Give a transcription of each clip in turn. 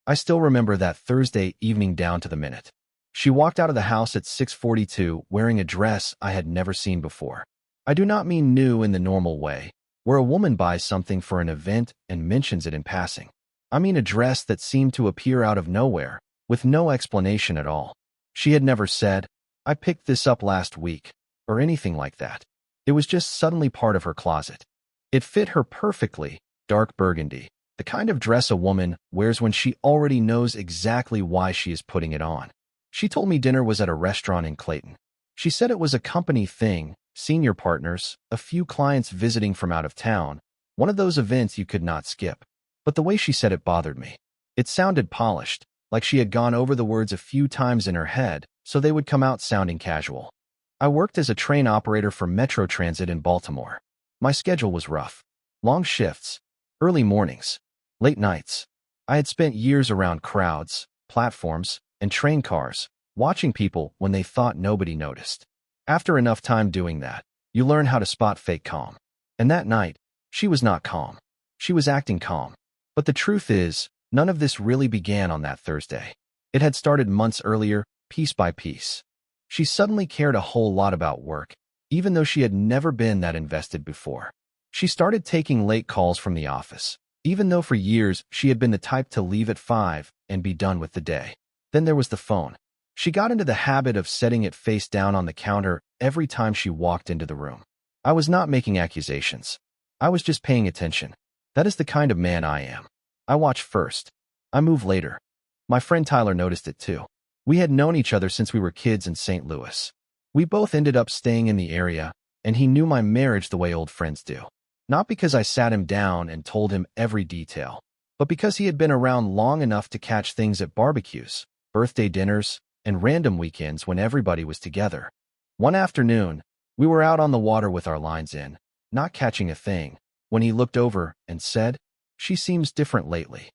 I still remember that Thursday evening down to the minute. She walked out of the house at 6:42 wearing a dress I had never seen before. I do not mean new in the normal way, where a woman buys something for an event and mentions it in passing. I mean a dress that seemed to appear out of nowhere, with no explanation at all. She had never said, "I picked this up last week," or anything like that. It was just suddenly part of her closet. It fit her perfectly, dark burgundy, the kind of dress a woman wears when she already knows exactly why she is putting it on. She told me dinner was at a restaurant in Clayton. She said it was a company thing, senior partners, a few clients visiting from out of town, one of those events you could not skip. But the way she said it bothered me. It sounded polished, like she had gone over the words a few times in her head, so they would come out sounding casual. I worked as a train operator for Metro Transit in Baltimore. My schedule was rough. Long shifts, early mornings, late nights. I had spent years around crowds, platforms, and train cars, watching people when they thought nobody noticed. After enough time doing that, you learn how to spot fake calm. And that night, she was not calm. She was acting calm. But the truth is, none of this really began on that Thursday. It had started months earlier, piece by piece. She suddenly cared a whole lot about work, even though she had never been that invested before. She started taking late calls from the office, even though for years she had been the type to leave at 5 and be done with the day. Then there was the phone. She got into the habit of setting it face down on the counter every time she walked into the room. I was not making accusations. I was just paying attention. That is the kind of man I am. I watch first. I move later. My friend Tyler noticed it too. We had known each other since we were kids in St. Louis. We both ended up staying in the area, and he knew my marriage the way old friends do. Not because I sat him down and told him every detail, but because he had been around long enough to catch things at barbecues, birthday dinners, and random weekends when everybody was together. One afternoon, we were out on the water with our lines in, not catching a thing, when he looked over and said, "She seems different lately."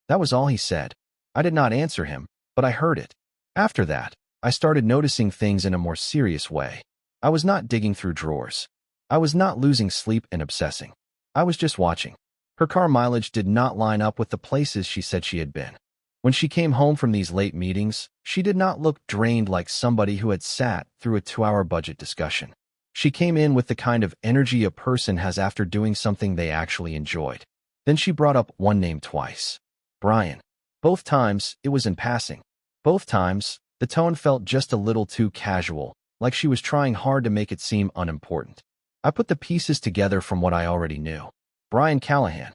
That was all he said. I did not answer him, but I heard it. After that, I started noticing things in a more serious way. I was not digging through drawers. I was not losing sleep and obsessing. I was just watching. Her car mileage did not line up with the places she said she had been. When she came home from these late meetings, she did not look drained like somebody who had sat through a 2-hour budget discussion. She came in with the kind of energy a person has after doing something they actually enjoyed. Then she brought up one name twice. Brian. Both times, it was in passing. Both times, the tone felt just a little too casual, like she was trying hard to make it seem unimportant. I put the pieces together from what I already knew. Brian Callahan.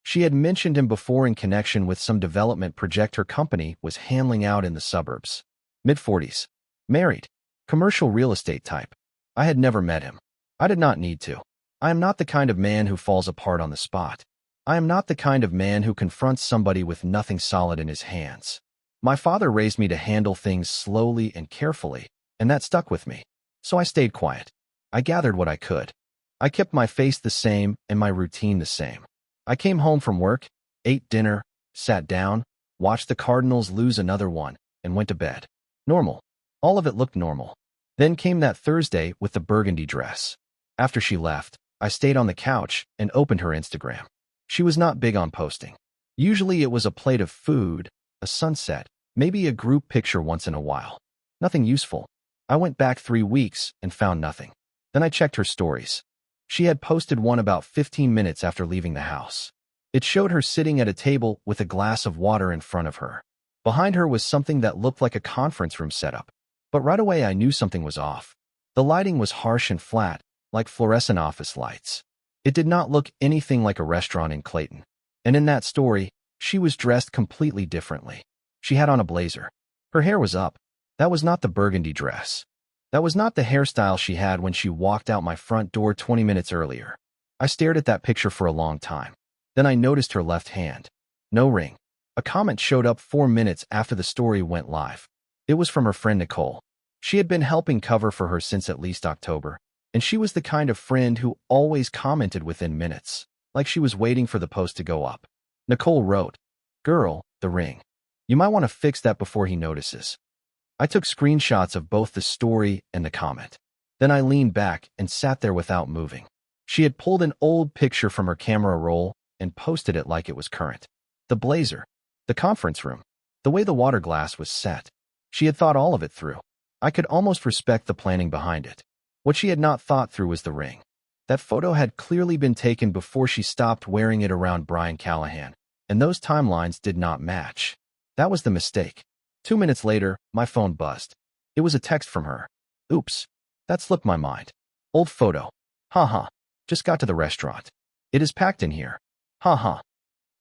She had mentioned him before in connection with some development project her company was handling out in the suburbs. Mid-40s. Married. Commercial real estate type. I had never met him. I did not need to. I am not the kind of man who falls apart on the spot. I am not the kind of man who confronts somebody with nothing solid in his hands. My father raised me to handle things slowly and carefully, and that stuck with me. So I stayed quiet. I gathered what I could. I kept my face the same and my routine the same. I came home from work, ate dinner, sat down, watched the Cardinals lose another one, and went to bed. Normal. All of it looked normal. Then came that Thursday with the burgundy dress. After she left, I stayed on the couch and opened her Instagram. She was not big on posting. Usually it was a plate of food, a sunset, maybe a group picture once in a while. Nothing useful. I went back 3 weeks and found nothing. Then I checked her stories. She had posted one about 15 minutes after leaving the house. It showed her sitting at a table with a glass of water in front of her. Behind her was something that looked like a conference room setup. But right away I knew something was off. The lighting was harsh and flat, like fluorescent office lights. It did not look anything like a restaurant in Clayton. And in that story, she was dressed completely differently. She had on a blazer. Her hair was up. That was not the burgundy dress. That was not the hairstyle she had when she walked out my front door 20 minutes earlier. I stared at that picture for a long time. Then I noticed her left hand. No ring. A comment showed up 4 minutes after the story went live. It was from her friend Nicole. She had been helping cover for her since at least October, and she was the kind of friend who always commented within minutes, like she was waiting for the post to go up. Nicole wrote, "Girl, the ring. You might want to fix that before he notices." I took screenshots of both the story and the comment. Then I leaned back and sat there without moving. She had pulled an old picture from her camera roll and posted it like it was current. The blazer. The conference room. The way the water glass was set. She had thought all of it through. I could almost respect the planning behind it. What she had not thought through was the ring. That photo had clearly been taken before she stopped wearing it around Brian Callahan, and those timelines did not match. That was the mistake. 2 minutes later, my phone buzzed. It was a text from her. Oops. That slipped my mind. Old photo. Haha. Just got to the restaurant. It is packed in here. Haha.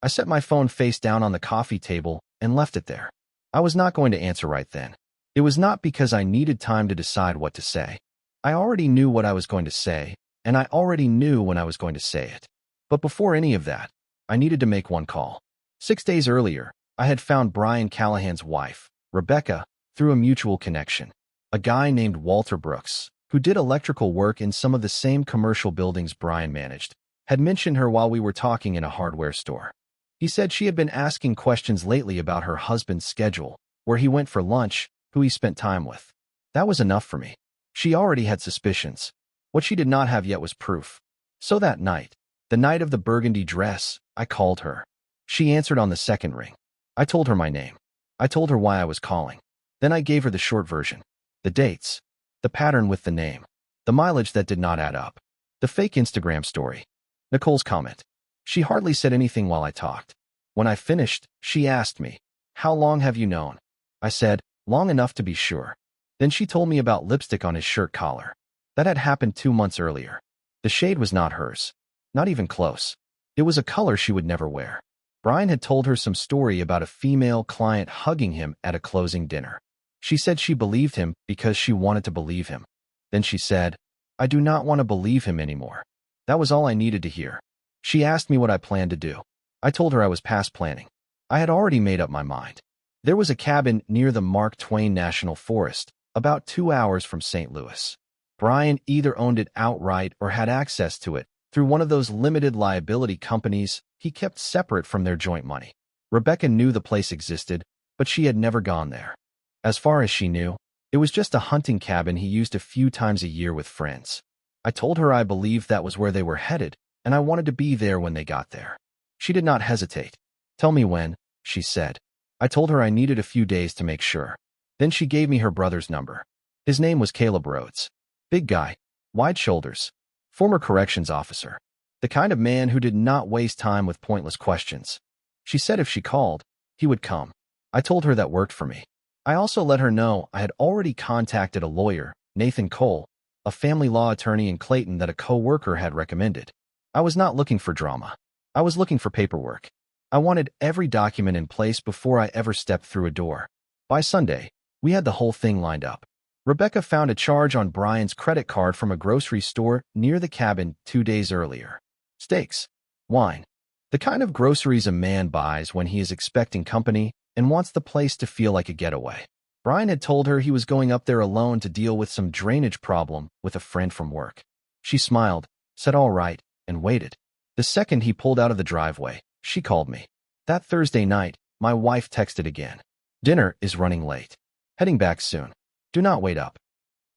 I set my phone face down on the coffee table and left it there. I was not going to answer right then. It was not because I needed time to decide what to say. I already knew what I was going to say, and I already knew when I was going to say it. But before any of that, I needed to make one call. 6 days earlier, I had found Brian Callahan's wife, Rebecca, through a mutual connection. A guy named Walter Brooks, who did electrical work in some of the same commercial buildings Brian managed, had mentioned her while we were talking in a hardware store. He said she had been asking questions lately about her husband's schedule, where he went for lunch, who he spent time with. That was enough for me. She already had suspicions. What she did not have yet was proof. So that night, the night of the burgundy dress, I called her. She answered on the second ring. I told her my name. I told her why I was calling. Then I gave her the short version. The dates. The pattern with the name. The mileage that did not add up. The fake Instagram story. Nicole's comment. She hardly said anything while I talked. When I finished, she asked me, "How long have you known?" I said, "Long enough to be sure." Then she told me about lipstick on his shirt collar. That had happened 2 months earlier. The shade was not hers. Not even close. It was a color she would never wear. Brian had told her some story about a female client hugging him at a closing dinner. She said she believed him because she wanted to believe him. Then she said, "I do not want to believe him anymore." That was all I needed to hear. She asked me what I planned to do. I told her I was past planning. I had already made up my mind. There was a cabin near the Mark Twain National Forest, about 2 hours from St. Louis. Brian either owned it outright or had access to it through one of those limited liability companies he kept separate from their joint money. Rebecca knew the place existed, but she had never gone there. As far as she knew, it was just a hunting cabin he used a few times a year with friends. I told her I believed that was where they were headed, and I wanted to be there when they got there. She did not hesitate. "Tell me when," she said. I told her I needed a few days to make sure. Then she gave me her brother's number. His name was Caleb Rhodes. Big guy, wide shoulders, former corrections officer. The kind of man who did not waste time with pointless questions. She said if she called, he would come. I told her that worked for me. I also let her know I had already contacted a lawyer, Nathan Cole, a family law attorney in Clayton that a co-worker had recommended. I was not looking for drama. I was looking for paperwork. I wanted every document in place before I ever stepped through a door. By Sunday, we had the whole thing lined up. Rebecca found a charge on Brian's credit card from a grocery store near the cabin 2 days earlier. Steaks, wine, the kind of groceries a man buys when he is expecting company and wants the place to feel like a getaway. Brian had told her he was going up there alone to deal with some drainage problem with a friend from work. She smiled, said all right, and waited. The second he pulled out of the driveway, she called me. That Thursday night, my wife texted again. "Dinner is running late. Heading back soon. Do not wait up."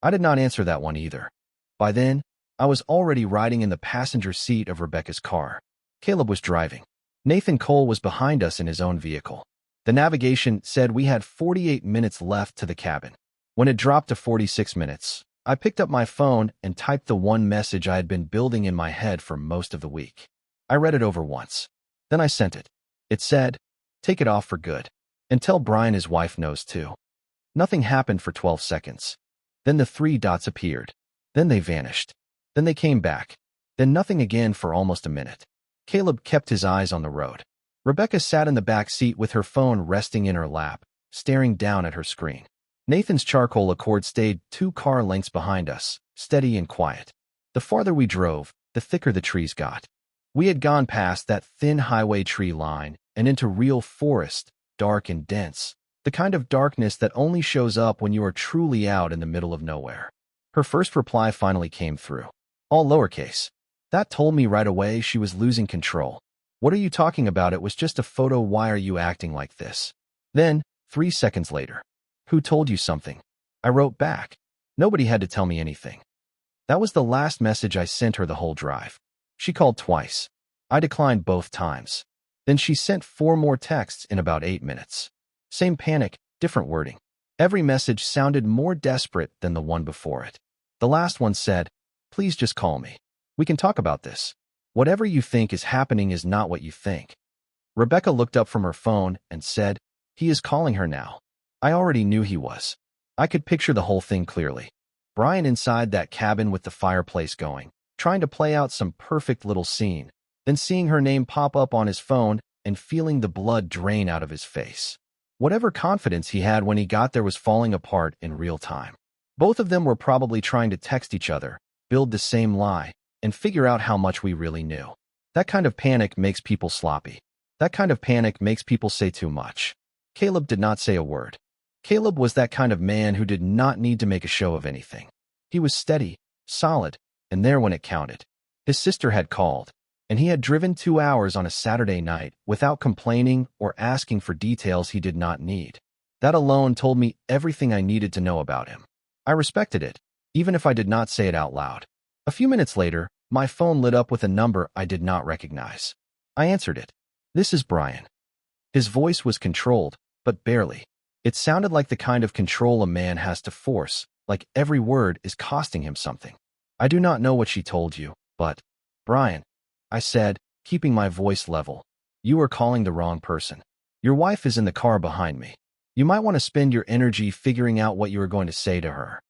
I did not answer that one either. By then, I was already riding in the passenger seat of Rebecca's car. Caleb was driving. Nathan Cole was behind us in his own vehicle. The navigation said we had 48 minutes left to the cabin. When it dropped to 46 minutes, I picked up my phone and typed the one message I had been building in my head for most of the week. I read it over once. Then I sent it. It said, "Take it off for good. And tell Brian his wife knows too." Nothing happened for 12 seconds. Then the 3 dots appeared. Then they vanished. Then they came back. Then nothing again for almost a minute. Caleb kept his eyes on the road. Rebecca sat in the back seat with her phone resting in her lap, staring down at her screen. Nathan's charcoal Accord stayed 2 car lengths behind us, steady and quiet. The farther we drove, the thicker the trees got. We had gone past that thin highway tree line and into real forest, dark and dense, the kind of darkness that only shows up when you are truly out in the middle of nowhere. Her first reply finally came through. All lowercase. That told me right away she was losing control. "What are you talking about? It was just a photo. Why are you acting like this?" Then, 3 seconds later, "Who told you something?" I wrote back. Nobody had to tell me anything. That was the last message I sent her the whole drive. She called twice. I declined both times. Then she sent 4 more texts in about 8 minutes. Same panic, different wording. Every message sounded more desperate than the one before it. The last one said, "Please just call me. We can talk about this. Whatever you think is happening is not what you think." Rebecca looked up from her phone and said, "He is calling her now." I already knew he was. I could picture the whole thing clearly. Brian inside that cabin with the fireplace going, trying to play out some perfect little scene, then seeing her name pop up on his phone and feeling the blood drain out of his face. Whatever confidence he had when he got there was falling apart in real time. Both of them were probably trying to text each other, build the same lie, and figure out how much we really knew. That kind of panic makes people sloppy. That kind of panic makes people say too much. Caleb did not say a word. Caleb was that kind of man who did not need to make a show of anything. He was steady, solid, and there when it counted. His sister had called, and he had driven 2 hours on a Saturday night without complaining or asking for details he did not need. That alone told me everything I needed to know about him. I respected it, even if I did not say it out loud. A few minutes later, my phone lit up with a number I did not recognize. I answered it. "This is Brian." His voice was controlled, but barely. It sounded like the kind of control a man has to force, like every word is costing him something. "I do not know what she told you, but, Brian," I said, keeping my voice level, "you are calling the wrong person. Your wife is in the car behind me. You might want to spend your energy figuring out what you are going to say to her."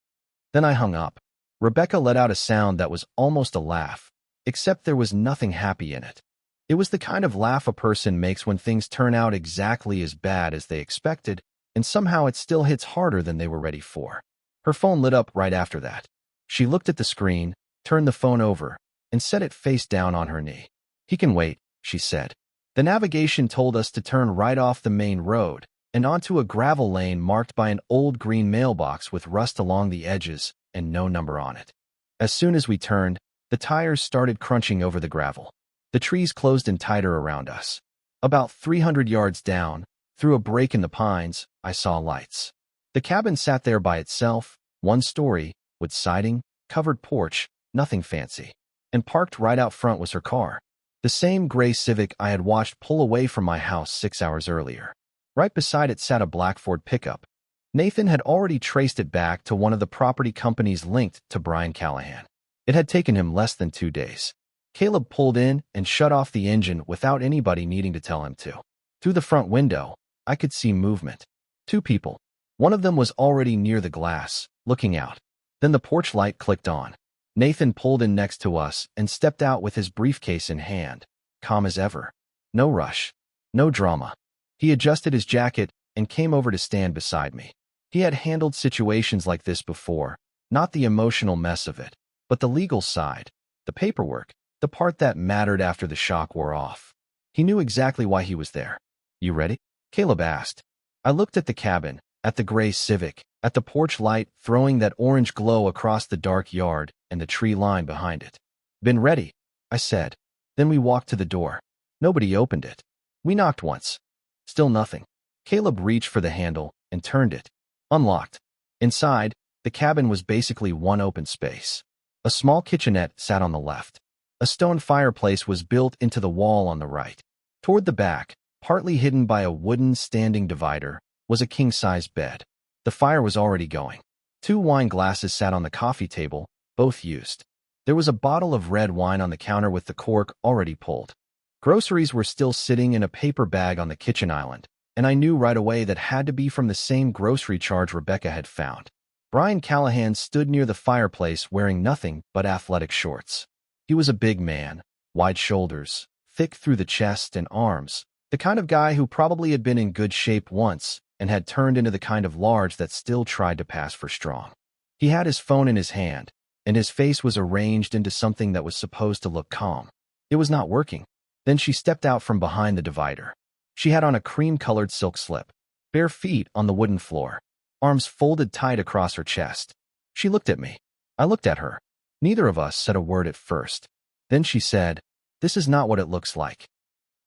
Then I hung up. Rebecca let out a sound that was almost a laugh, except there was nothing happy in it. It was the kind of laugh a person makes when things turn out exactly as bad as they expected, and somehow it still hits harder than they were ready for. Her phone lit up right after that. She looked at the screen, turned the phone over, and set it face down on her knee. "He can wait," she said. The navigation told us to turn right off the main road and onto a gravel lane marked by an old green mailbox with rust along the edges and no number on it. As soon as we turned, the tires started crunching over the gravel. The trees closed in tighter around us. About 300 yards down, through a break in the pines, I saw lights. The cabin sat there by itself, one story, with siding, covered porch, nothing fancy. And parked right out front was her car. The same gray Civic I had watched pull away from my house 6 hours earlier. Right beside it sat a black Ford pickup. Nathan had already traced it back to one of the property companies linked to Brian Callahan. It had taken him less than 2 days. Caleb pulled in and shut off the engine without anybody needing to tell him to. Through the front window, I could see movement. 2 people. One of them was already near the glass, looking out. Then the porch light clicked on. Nathan pulled in next to us and stepped out with his briefcase in hand, calm as ever. No rush. No drama. He adjusted his jacket and came over to stand beside me. He had handled situations like this before, not the emotional mess of it, but the legal side, the paperwork, the part that mattered after the shock wore off. He knew exactly why he was there. "You ready?" Caleb asked. I looked at the cabin, at the gray Civic, at the porch light throwing that orange glow across the dark yard and the tree line behind it. "Been ready," I said. Then we walked to the door. Nobody opened it. We knocked once. Still nothing. Caleb reached for the handle and turned it. Unlocked. Inside, the cabin was basically one open space. A small kitchenette sat on the left. A stone fireplace was built into the wall on the right. Toward the back, partly hidden by a wooden standing divider, was a king-size bed. The fire was already going. 2 wine glasses sat on the coffee table, both used. There was a bottle of red wine on the counter with the cork already pulled. Groceries were still sitting in a paper bag on the kitchen island, and I knew right away that had to be from the same grocery charge Rebecca had found. Brian Callahan stood near the fireplace wearing nothing but athletic shorts. He was a big man, wide shoulders, thick through the chest and arms, the kind of guy who probably had been in good shape once and had turned into the kind of large that still tried to pass for strong. He had his phone in his hand, and his face was arranged into something that was supposed to look calm. It was not working. Then she stepped out from behind the divider. She had on a cream-colored silk slip, bare feet on the wooden floor, arms folded tight across her chest. She looked at me. I looked at her. Neither of us said a word at first. Then she said, "This is not what it looks like."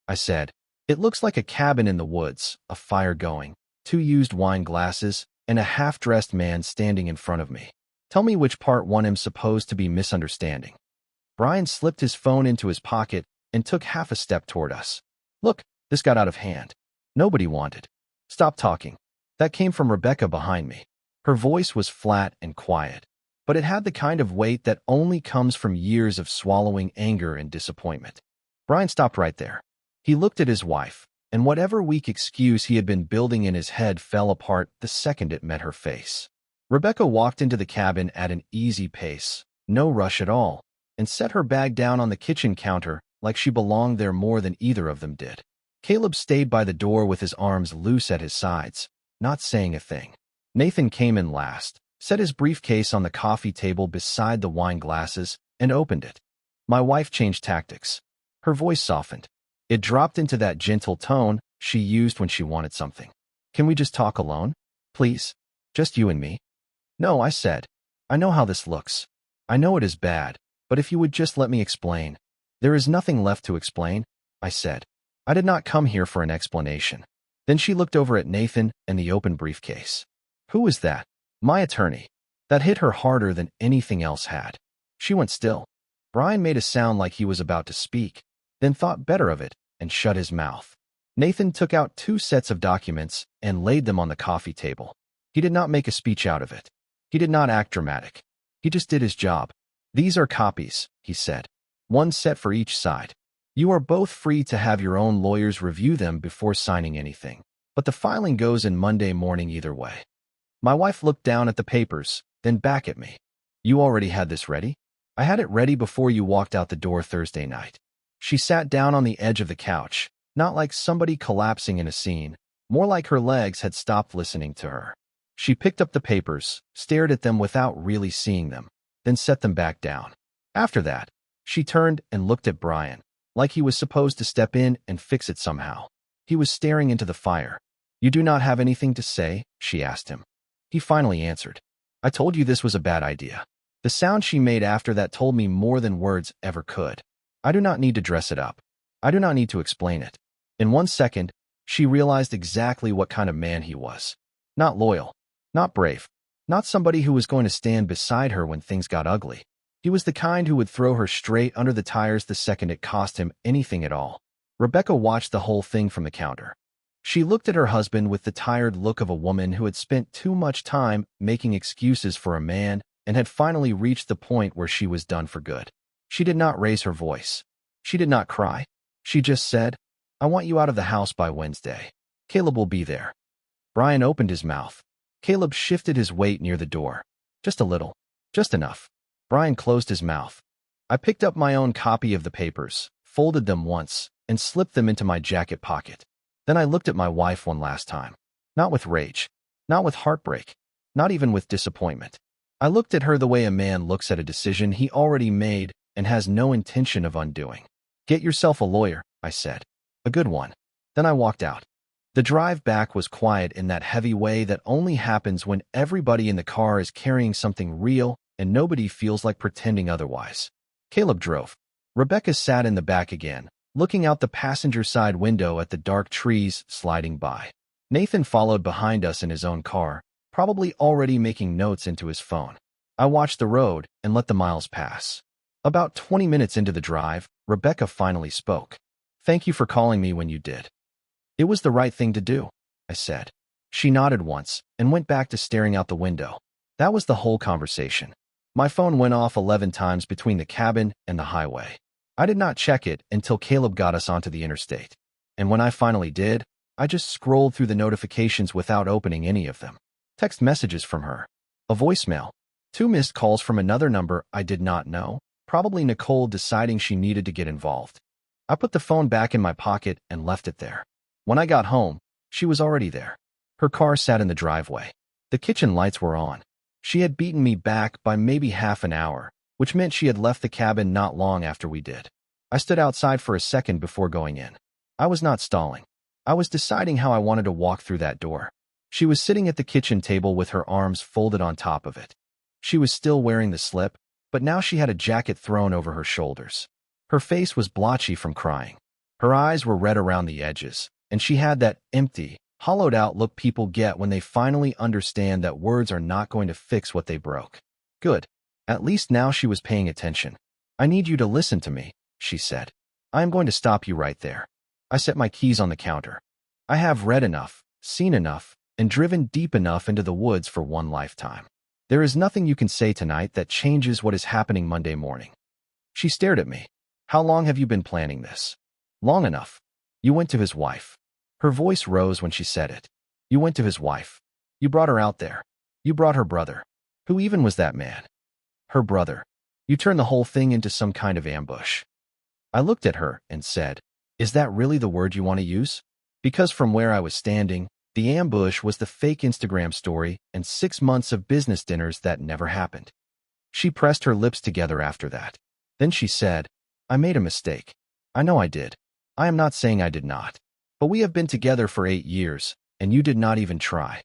I said, "It looks like a cabin in the woods, a fire going, 2 used wine glasses, and a half-dressed man standing in front of me. Tell me which part one am supposed to be misunderstanding." Brian slipped his phone into his pocket and took half a step toward us. "Look," This got out of hand. Nobody wanted. Stop talking. That came from Rebecca behind me. Her voice was flat and quiet, but it had the kind of weight that only comes from years of swallowing anger and disappointment. Brian stopped right there. He looked at his wife, and whatever weak excuse he had been building in his head fell apart the second it met her face. Rebecca walked into the cabin at an easy pace, no rush at all, and set her bag down on the kitchen counter like she belonged there more than either of them did. Caleb stayed by the door with his arms loose at his sides, not saying a thing. Nathan came in last, set his briefcase on the coffee table beside the wine glasses, and opened it. My wife changed tactics. Her voice softened. It dropped into that gentle tone she used when she wanted something. Can we just talk alone? Please? Just you and me? No, I said. I know how this looks. I know it is bad, but if you would just let me explain. There is nothing left to explain, I said. I did not come here for an explanation. Then she looked over at Nathan and the open briefcase. Who is that? My attorney. That hit her harder than anything else had. She went still. Brian made a sound like he was about to speak, then thought better of it and shut his mouth. Nathan took out 2 sets of documents and laid them on the coffee table. He did not make a speech out of it. He did not act dramatic. He just did his job. These are copies, he said. 1 set for each side. You are both free to have your own lawyers review them before signing anything, but the filing goes in Monday morning either way. My wife looked down at the papers, then back at me. You already had this ready? I had it ready before you walked out the door Thursday night. She sat down on the edge of the couch, not like somebody collapsing in a scene, more like her legs had stopped listening to her. She picked up the papers, stared at them without really seeing them, then set them back down. After that, she turned and looked at Brian, like he was supposed to step in and fix it somehow. He was staring into the fire. You do not have anything to say? She asked him. He finally answered. I told you this was a bad idea. The sound she made after that told me more than words ever could. I do not need to dress it up. I do not need to explain it. In 1 second, she realized exactly what kind of man he was. Not loyal. Not brave. Not somebody who was going to stand beside her when things got ugly. He was the kind who would throw her straight under the tires the second it cost him anything at all. Rebecca watched the whole thing from the counter. She looked at her husband with the tired look of a woman who had spent too much time making excuses for a man and had finally reached the point where she was done for good. She did not raise her voice. She did not cry. She just said, I want you out of the house by Wednesday. Caleb will be there. Brian opened his mouth. Caleb shifted his weight near the door. Just a little. Just enough. Brian closed his mouth. I picked up my own copy of the papers, folded them once, and slipped them into my jacket pocket. Then I looked at my wife one last time. Not with rage. Not with heartbreak. Not even with disappointment. I looked at her the way a man looks at a decision he already made and has no intention of undoing. Get yourself a lawyer, I said. A good one. Then I walked out. The drive back was quiet in that heavy way that only happens when everybody in the car is carrying something real and nobody feels like pretending otherwise. Caleb drove. Rebecca sat in the back again, looking out the passenger side window at the dark trees sliding by. Nathan followed behind us in his own car, probably already making notes into his phone. I watched the road and let the miles pass. About 20 minutes into the drive, Rebecca finally spoke. Thank you for calling me when you did. It was the right thing to do, I said. She nodded once and went back to staring out the window. That was the whole conversation. My phone went off 11 times between the cabin and the highway. I did not check it until Caleb got us onto the interstate. And when I finally did, I just scrolled through the notifications without opening any of them. Text messages from her. A voicemail. 2 missed calls from another number I did not know, probably Nicole deciding she needed to get involved. I put the phone back in my pocket and left it there. When I got home, she was already there. Her car sat in the driveway. The kitchen lights were on. She had beaten me back by maybe half an hour, which meant she had left the cabin not long after we did. I stood outside for a second before going in. I was not stalling. I was deciding how I wanted to walk through that door. She was sitting at the kitchen table with her arms folded on top of it. She was still wearing the slip, but now she had a jacket thrown over her shoulders. Her face was blotchy from crying. Her eyes were red around the edges, and she had that empty, hollowed-out look people get when they finally understand that words are not going to fix what they broke. Good. At least now she was paying attention. I need you to listen to me, she said. I am going to stop you right there. I set my keys on the counter. I have read enough, seen enough, and driven deep enough into the woods for one lifetime. There is nothing you can say tonight that changes what is happening Monday morning. She stared at me. How long have you been planning this? Long enough. You went to his wife. Her voice rose when she said it. You went to his wife. You brought her out there. You brought her brother. Who even was that man? Her brother. You turned the whole thing into some kind of ambush. I looked at her and said, is that really the word you want to use? Because from where I was standing, the ambush was the fake Instagram story and 6 months of business dinners that never happened. She pressed her lips together after that. Then she said, I made a mistake. I know I did. I am not saying I did not. But we have been together for 8 years, and you did not even try.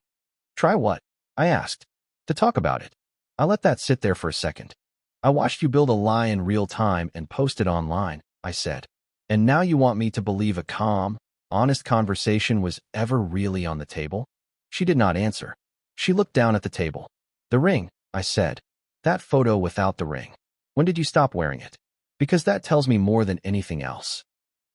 Try what? I asked. To talk about it. I let that sit there for a second. I watched you build a lie in real time and post it online, I said. And now you want me to believe a calm, honest conversation was ever really on the table? She did not answer. She looked down at the table. The ring, I said. That photo without the ring. When did you stop wearing it? Because that tells me more than anything else.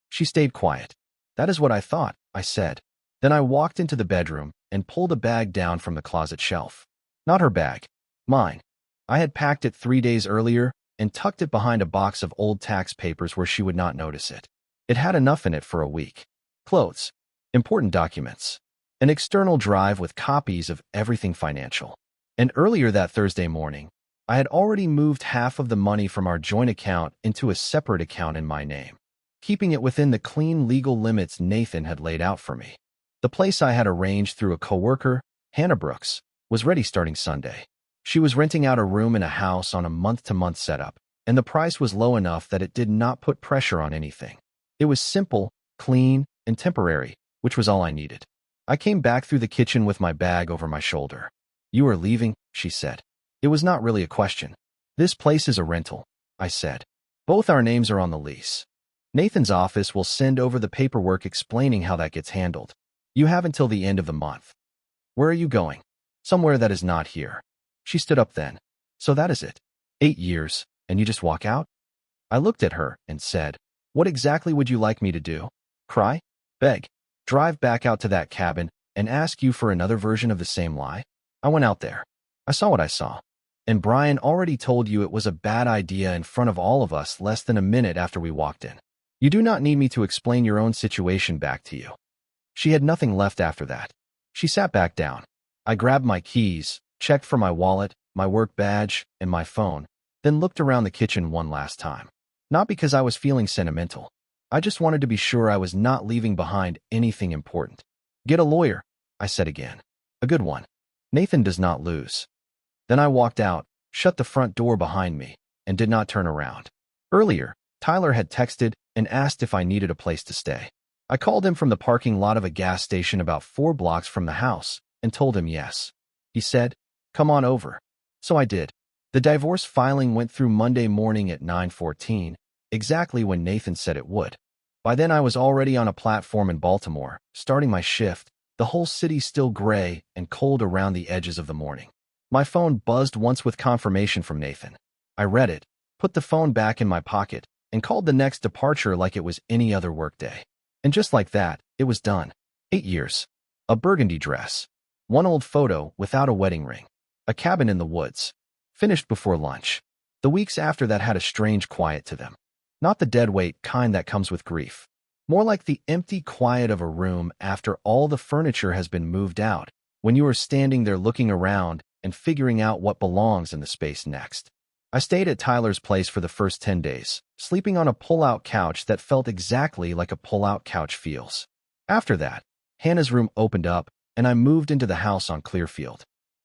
She stayed quiet. That is what I thought, I said. Then I walked into the bedroom and pulled a bag down from the closet shelf. Not her bag. Mine. I had packed it 3 days earlier and tucked it behind a box of old tax papers where she would not notice it. It had enough in it for a week. Clothes. Important documents. An external drive with copies of everything financial. And earlier that Thursday morning, I had already moved half of the money from our joint account into a separate account in my name, keeping it within the clean legal limits Nathan had laid out for me. The place I had arranged through a coworker, Hannah Brooks, was ready starting Sunday. She was renting out a room in a house on a month-to-month setup, and the price was low enough that it did not put pressure on anything. It was simple, clean, and temporary, which was all I needed. I came back through the kitchen with my bag over my shoulder. You are leaving, she said. It was not really a question. This place is a rental, I said. Both our names are on the lease. Nathan's office will send over the paperwork explaining how that gets handled. You have until the end of the month. Where are you going? Somewhere that is not here. She stood up then. So that is it. 8 years, and you just walk out? I looked at her and said, what exactly would you like me to do? Cry? Beg? Drive back out to that cabin and ask you for another version of the same lie? I went out there. I saw what I saw. And Brian already told you it was a bad idea in front of all of us less than a minute after we walked in. You do not need me to explain your own situation back to you. She had nothing left after that. She sat back down. I grabbed my keys, checked for my wallet, my work badge, and my phone, then looked around the kitchen one last time. Not because I was feeling sentimental. I just wanted to be sure I was not leaving behind anything important. Get a lawyer, I said again. A good one. Nathan does not lose. Then I walked out, shut the front door behind me, and did not turn around. Earlier, Tyler had texted and asked if I needed a place to stay. I called him from the parking lot of a gas station about 4 blocks from the house and told him yes. He said, come on over. So I did. The divorce filing went through Monday morning at 9:14, exactly when Nathan said it would. By then I was already on a platform in Baltimore, starting my shift, the whole city still gray and cold around the edges of the morning. My phone buzzed once with confirmation from Nathan. I read it, put the phone back in my pocket, and called the next departure like it was any other workday. And just like that, it was done. 8 years. A burgundy dress. One old photo without a wedding ring. A cabin in the woods. Finished before lunch. The weeks after that had a strange quiet to them. Not the deadweight kind that comes with grief. More like the empty quiet of a room after all the furniture has been moved out, when you are standing there looking around and figuring out what belongs in the space next. I stayed at Tyler's place for the first 10 days, sleeping on a pull-out couch that felt exactly like a pull-out couch feels. After that, Hannah's room opened up, and I moved into the house on Clearfield.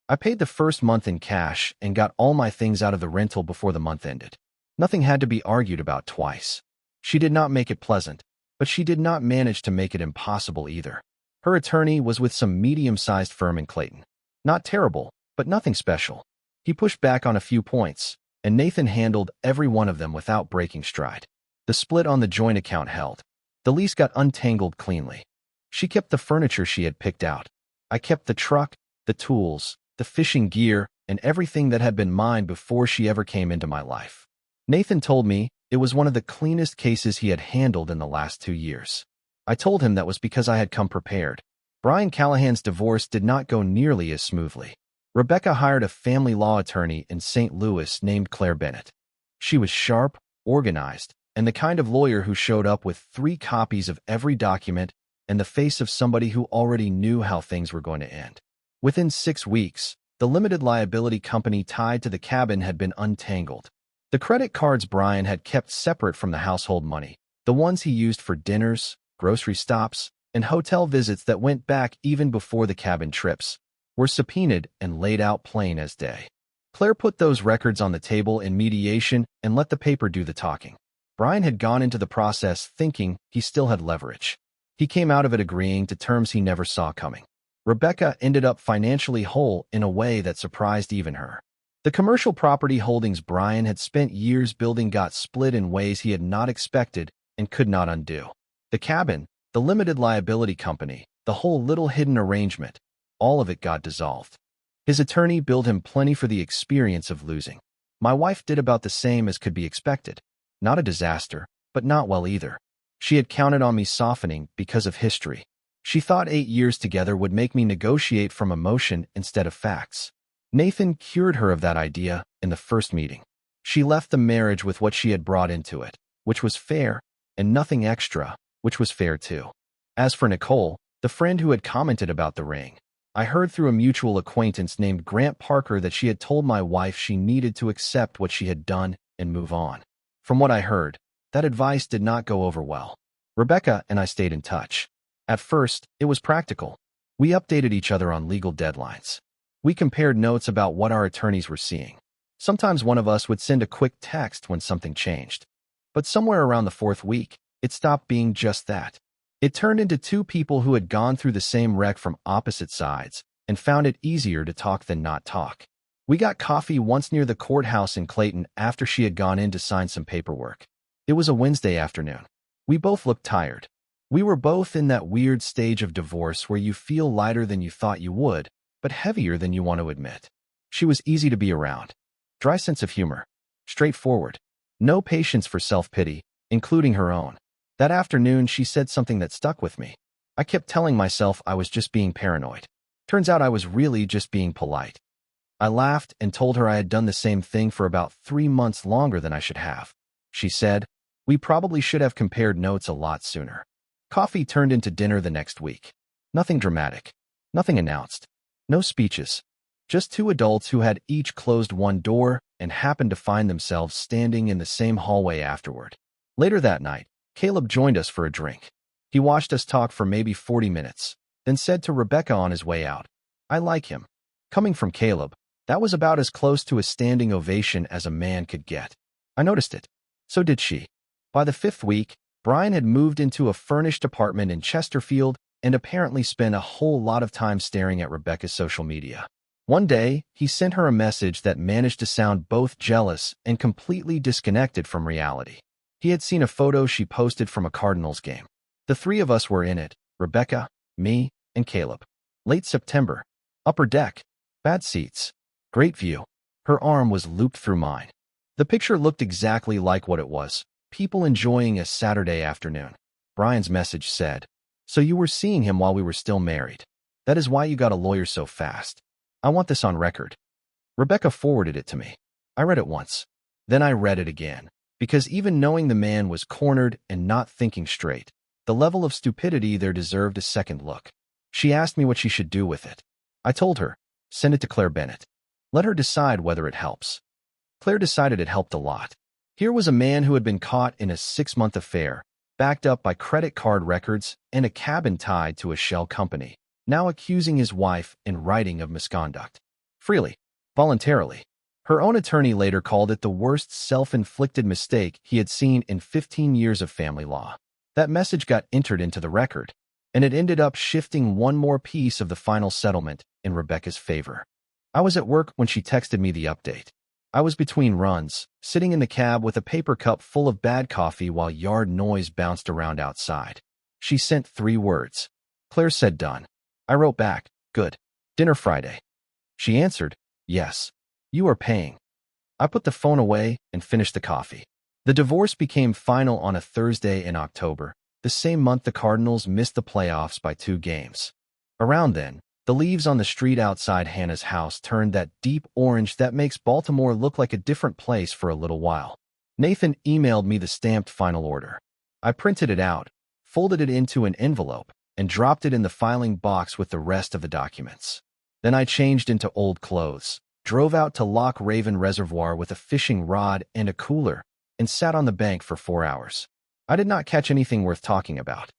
I paid the first month in cash and got all my things out of the rental before the month ended. Nothing had to be argued about twice. She did not make it pleasant, but she did not manage to make it impossible either. Her attorney was with some medium-sized firm in Clayton. Not terrible, but nothing special. He pushed back on a few points, and Nathan handled every one of them without breaking stride. The split on the joint account held. The lease got untangled cleanly. She kept the furniture she had picked out. I kept the truck, the tools, the fishing gear, and everything that had been mine before she ever came into my life. Nathan told me it was one of the cleanest cases he had handled in the last 2 years. I told him that was because I had come prepared. Brian Callahan's divorce did not go nearly as smoothly. Rebecca hired a family law attorney in St. Louis named Claire Bennett. She was sharp, organized, and the kind of lawyer who showed up with 3 copies of every document and the face of somebody who already knew how things were going to end. Within 6 weeks, the limited liability company tied to the cabin had been untangled. The credit cards Brian had kept separate from the household money, the ones he used for dinners, grocery stops, and hotel visits that went back even before the cabin trips, were subpoenaed and laid out plain as day. Claire put those records on the table in mediation and let the paper do the talking. Brian had gone into the process thinking he still had leverage. He came out of it agreeing to terms he never saw coming. Rebecca ended up financially whole in a way that surprised even her. The commercial property holdings Brian had spent years building got split in ways he had not expected and could not undo. The cabin, the limited liability company, the whole little hidden arrangement, all of it got dissolved. His attorney billed him plenty for the experience of losing. My wife did about the same as could be expected. Not a disaster, but not well either. She had counted on me softening because of history. She thought 8 years together would make me negotiate from emotion instead of facts. Nathan cured her of that idea in the first meeting. She left the marriage with what she had brought into it, which was fair, and nothing extra, which was fair too. As for Nicole, the friend who had commented about the ring, I heard through a mutual acquaintance named Grant Parker that she had told my wife she needed to accept what she had done and move on. From what I heard, that advice did not go over well. Rebecca and I stayed in touch. At first, it was practical. We updated each other on legal deadlines. We compared notes about what our attorneys were seeing. Sometimes one of us would send a quick text when something changed. But somewhere around the 4th week, it stopped being just that. It turned into 2 people who had gone through the same wreck from opposite sides and found it easier to talk than not talk. We got coffee once near the courthouse in Clayton after she had gone in to sign some paperwork. It was a Wednesday afternoon. We both looked tired. We were both in that weird stage of divorce where you feel lighter than you thought you would, but heavier than you want to admit. She was easy to be around. Dry sense of humor. Straightforward. No patience for self-pity, including her own. That afternoon, she said something that stuck with me. I kept telling myself I was just being paranoid. Turns out I was really just being polite. I laughed and told her I had done the same thing for about 3 months longer than I should have. She said, "We probably should have compared notes a lot sooner." Coffee turned into dinner the next week. Nothing dramatic. Nothing announced. No speeches. Just 2 adults who had each closed one door and happened to find themselves standing in the same hallway afterward. Later that night, Caleb joined us for a drink. He watched us talk for maybe 40 minutes, then said to Rebecca on his way out, "I like him." Coming from Caleb, that was about as close to a standing ovation as a man could get. I noticed it. So did she. By the 5th week, Brian had moved into a furnished apartment in Chesterfield and apparently spent a whole lot of time staring at Rebecca's social media. One day, he sent her a message that managed to sound both jealous and completely disconnected from reality. He had seen a photo she posted from a Cardinals game. The 3 of us were in it, Rebecca, me, and Caleb. Late September. Upper deck. Bad seats. Great view. Her arm was looped through mine. The picture looked exactly like what it was. People enjoying a Saturday afternoon. Brian's message said, "So you were seeing him while we were still married. That is why you got a lawyer so fast. I want this on record." Rebecca forwarded it to me. I read it once. Then I read it again. Because even knowing the man was cornered and not thinking straight, the level of stupidity there deserved a second look. She asked me what she should do with it. I told her, send it to Claire Bennett. Let her decide whether it helps. Claire decided it helped a lot. Here was a man who had been caught in a 6-month affair, backed up by credit card records and a cabin tied to a shell company, now accusing his wife in writing of misconduct. Freely. Voluntarily. Her own attorney later called it the worst self-inflicted mistake he had seen in 15 years of family law. That message got entered into the record, and it ended up shifting one more piece of the final settlement in Rebecca's favor. I was at work when she texted me the update. I was between runs, sitting in the cab with a paper cup full of bad coffee while yard noise bounced around outside. She sent 3 words. Claire said done. I wrote back, good. Dinner Friday. She answered, yes. You are paying. I put the phone away and finished the coffee. The divorce became final on a Thursday in October, the same month the Cardinals missed the playoffs by 2 games. Around then, the leaves on the street outside Hannah's house turned that deep orange that makes Baltimore look like a different place for a little while. Nathan emailed me the stamped final order. I printed it out, folded it into an envelope, and dropped it in the filing box with the rest of the documents. Then I changed into old clothes, drove out to Loch Raven Reservoir with a fishing rod and a cooler, and sat on the bank for 4 hours. I did not catch anything worth talking about.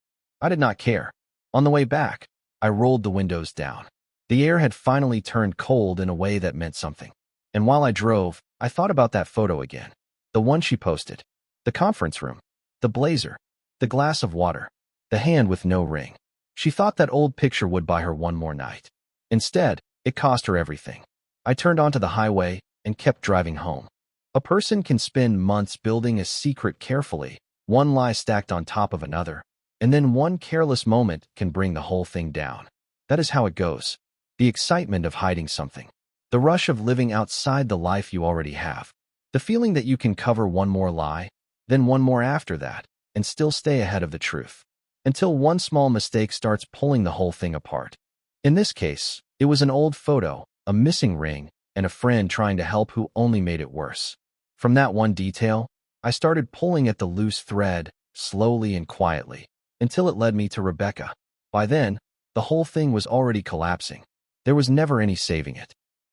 I did not care. On the way back, I rolled the windows down. The air had finally turned cold in a way that meant something. And while I drove, I thought about that photo again. The one she posted. The conference room. The blazer. The glass of water. The hand with no ring. She thought that old picture would buy her one more night. Instead, it cost her everything. I turned onto the highway and kept driving home. A person can spend months building a secret carefully, one lie stacked on top of another, and then one careless moment can bring the whole thing down. That is how it goes. The excitement of hiding something. The rush of living outside the life you already have. The feeling that you can cover one more lie, then one more after that, and still stay ahead of the truth. Until one small mistake starts pulling the whole thing apart. In this case, it was an old photo, a missing ring, and a friend trying to help who only made it worse. From that one detail, I started pulling at the loose thread, slowly and quietly, until it led me to Rebecca. By then, the whole thing was already collapsing. There was never any saving it.